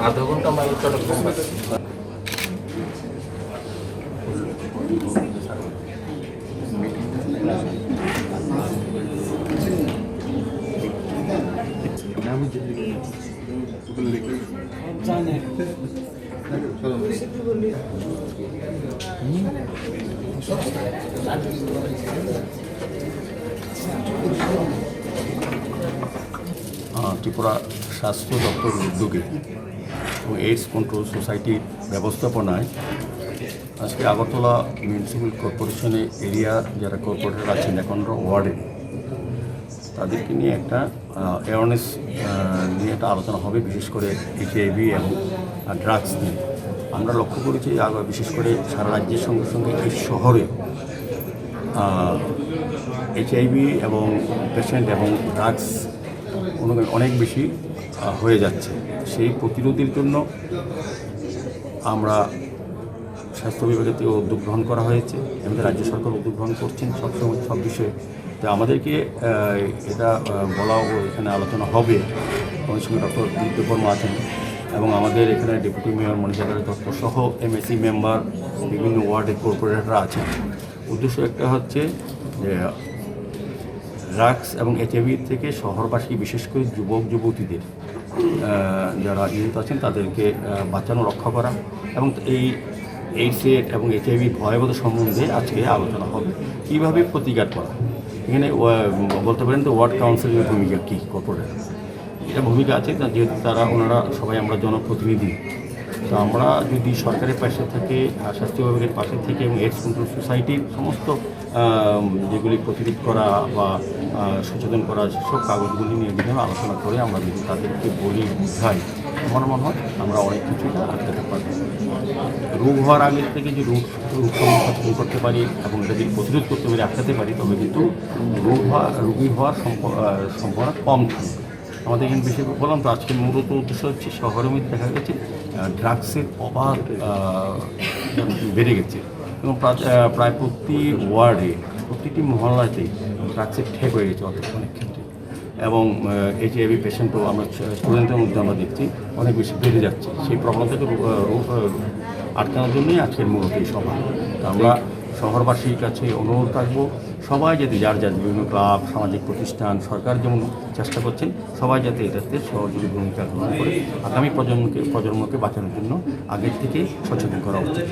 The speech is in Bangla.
আধা ঘন্টা মানে ত্রিপুরা স্বাস্থ্য দপ্তর উদ্যোগে এবং এইডস কন্ট্রোল সোসাইটির ব্যবস্থাপনায় আজকে আগরতলা মিউনিসিপ্যাল কর্পোরেশনের এরিয়া যারা কর্পোরেটর আছেন এখন ওয়ার্ডে তাদেরকে নিয়ে একটা অ্যাওয়ারনেস নিয়ে একটা আলোচনা হবে, বিশেষ করে HIV এবং ড্রাগস নিয়ে। আমরা লক্ষ্য করেছি বিশেষ করে সারা রাজ্যের সঙ্গে সঙ্গে এই শহরে HIV এবং পেশেন্ট এবং ড্রাগস অনেক বেশি হয়ে যাচ্ছে। সেই প্রতিরোধের জন্য আমরা স্বাস্থ্য বিভাগের থেকে উদ্যোগ গ্রহণ করা হয়েছে, আমাদের রাজ্য সরকার উদ্যোগ গ্রহণ করছেন সবসময় সব বিষয়ে। তো আমাদেরকে এটা বলাও, এখানে আলোচনা হবে। আমাদের সঙ্গে ডক্টর দিলীপ বর্মা আছেন এবং আমাদের এখানে ডেপুটি মেয়র মনীষা দত্ত সহ MSC মেম্বার, বিভিন্ন ওয়ার্ডের কর্পোরেটররা আছেন। উদ্দেশ্য একটা হচ্ছে যে ড্রাগস এবং HIV থেকে শহরবাসী, বিশেষ করে যুবক যুবতীদের যারা ইউথ আছেন তাদেরকে বাঁচানো, রক্ষা করা এবং এই এইডস এবং HIV ভয়াবহ সম্বন্ধে আজকে আলোচনা হবে। কীভাবে প্রতিকার করা, এখানে বলতে পারেন তো ওয়ার্ড কাউন্সিলের ভূমিকা কী, কর্পোরেট এটা ভূমিকা আছে, যেহেতু ওনারা সবাই আমরা জনপ্রতিনিধি। তো আমরা যদি সরকারের পাশে থেকে, স্বাস্থ্য বিভাগের পাশে থেকে এবং এইডস কন্ট্রোল সোসাইটির সমস্ত যেগুলি প্রতিরোধ করা বা সচেতন করা, সেসব কাগজগুলি নিয়ে বিভিন্ন আলোচনা করে আমরা যদি তাদেরকে বলি, বুঝাই, আমার মনে হয় আমরা অনেক কিছুটা আটকাতে পারি। রোগ হওয়ার আগে থেকে যে রোগ সমস্যা শুরু করতে পারি এবং এটা যদি প্রতিরোধ করতে পারি, আটকাতে পারি, তবে কিন্তু রোগী হওয়ার সম্ভাবনা কম থাকে। আমাদের এখানে বেশি বললাম তো, আজকের মূলত উদ্দেশ্য হচ্ছে শহরের মধ্যে দেখা গেছে ড্রাগসের অবাধ বেড়ে গেছে এবং প্রায় প্রতি ওয়ার্ডে, প্রতিটি মহল্লাতেই ড্রাগসের ঠেক হয়ে গেছে অনেক ক্ষেত্রে। এবং HIV পেশেন্টও আমরা স্টুডেন্টের মধ্যে আমরা দেখছি অনেক বেশি বেড়ে যাচ্ছে। সেই প্রবণতাকে আটকানোর জন্যই আজকের মূলত এই সভা। আমরা শহরবাসীর কাছে অনুরোধ রাখবো, সবাই যাতে যার বিভিন্ন ক্লাব, সামাজিক প্রতিষ্ঠান, সরকার যেমন চেষ্টা করছেন, সবাই যাতে এটাতে সহযোগী ভূমিকা গ্রহণ করে আগামী প্রজন্মকে বাঁচানোর জন্য আগের থেকে সচেতন করা উচিত।